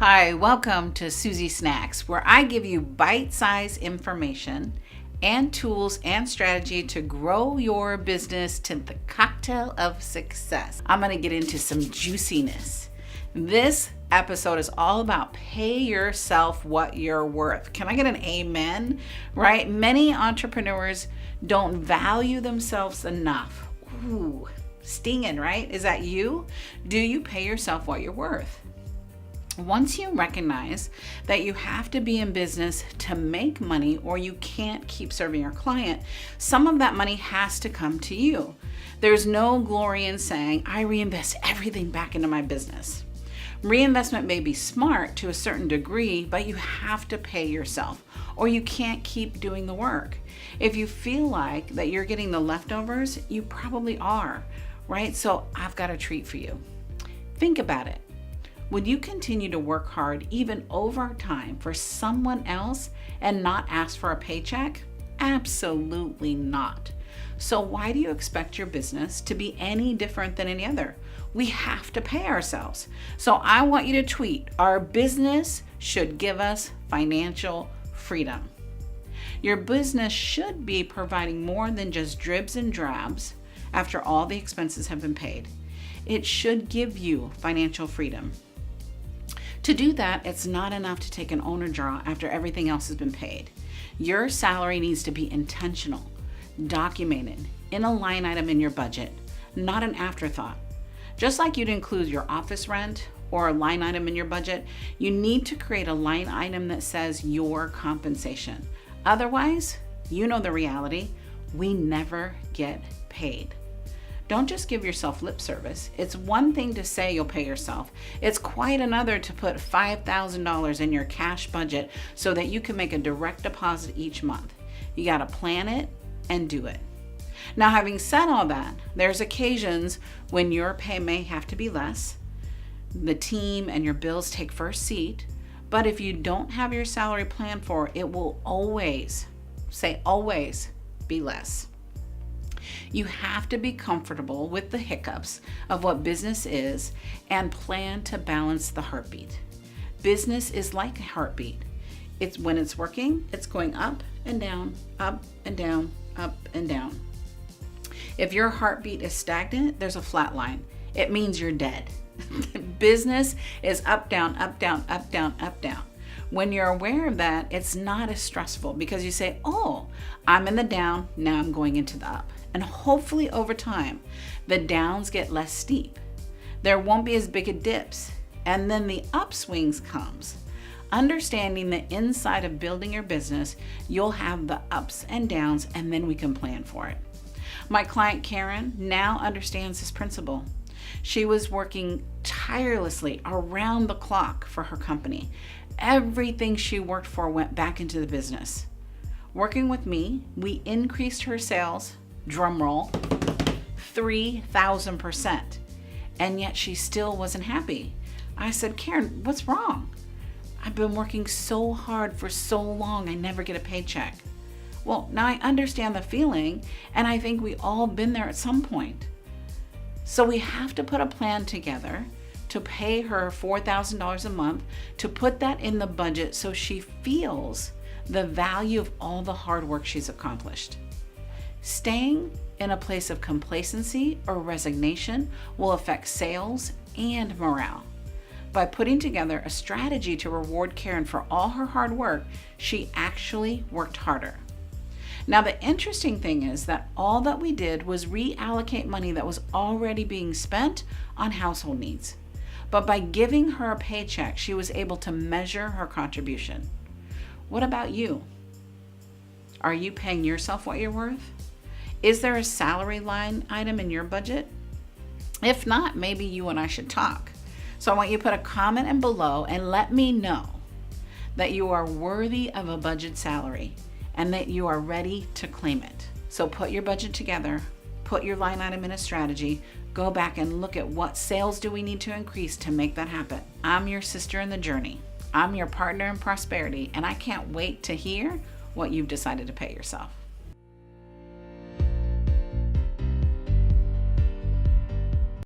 Hi, welcome to Susie Snacks, where I give you bite-sized information and tools and strategy to grow your business to the cocktail of success. I'm going to get into some juiciness. This episode is all about pay yourself what you're worth. Can I get an amen? Right? Many entrepreneurs don't value themselves enough. Ooh, stinging, right? Is that you? Do you pay yourself what you're worth? Once you recognize that you have to be in business to make money or you can't keep serving your client, some of that money has to come to you. There's no glory in saying, I reinvest everything back into my business. Reinvestment may be smart to a certain degree, but you have to pay yourself or you can't keep doing the work. If you feel like that you're getting the leftovers, you probably are, right? So I've got a treat for you. Think about it. Would you continue to work hard even overtime for someone else and not ask for a paycheck? Absolutely not. So why do you expect your business to be any different than any other? We have to pay ourselves. So I want you to tweet, our business should give us financial freedom. Your business should be providing more than just dribs and drabs after all the expenses have been paid. It should give you financial freedom. To do that, it's not enough to take an owner draw after everything else has been paid. Your salary needs to be intentional, documented, in a line item in your budget, not an afterthought. Just like you'd include your office rent or a line item in your budget, you need to create a line item that says your compensation. Otherwise, you know the reality, we never get paid. Don't just give yourself lip service. It's one thing to say you'll pay yourself. It's quite another to put $5,000 in your cash budget so that you can make a direct deposit each month. You got to plan it and do it. Now, having said all that, there's occasions when your pay may have to be less. The team and your bills take first seat. But if you don't have your salary planned for, it will always, say always, be less. You have to be comfortable with the hiccups of what business is and plan to balance the heartbeat. Business is like a heartbeat. It's when it's working, it's going up and down, up and down, up and down. If your heartbeat is stagnant, there's a flat line. It means you're dead. Business is up, down, up, down, up, down, up, down. When you're aware of that, it's not as stressful because you say, oh, I'm in the down, now I'm going into the up. And hopefully over time, the downs get less steep. There won't be as big a dips. And then the upswings comes. Understanding that inside of building your business, you'll have the ups and downs, and then we can plan for it. My client Karen now understands this principle. She was working tirelessly around the clock for her company. Everything she worked for went back into the business. Working with me, we increased her sales, drum roll, 3,000%. And yet she still wasn't happy. I said, Karen, what's wrong? I've been working so hard for so long, I never get a paycheck. Well, now I understand the feeling, and I think we all been there at some point. So we have to put a plan together to pay her $4,000 a month, to put that in the budget so she feels the value of all the hard work she's accomplished. Staying in a place of complacency or resignation will affect sales and morale. By putting together a strategy to reward Karen for all her hard work, she actually worked harder. Now, the interesting thing is that all that we did was reallocate money that was already being spent on household needs. But by giving her a paycheck, she was able to measure her contribution. What about you? Are you paying yourself what you're worth? Is there a salary line item in your budget? If not, maybe you and I should talk. So I want you to put a comment in below and let me know that you are worthy of a budget salary and that you are ready to claim it. So put your budget together, put your line item in a strategy, go back and look at what sales do we need to increase to make that happen. I'm your sister in the journey. I'm your partner in prosperity, and I can't wait to hear what you've decided to pay yourself.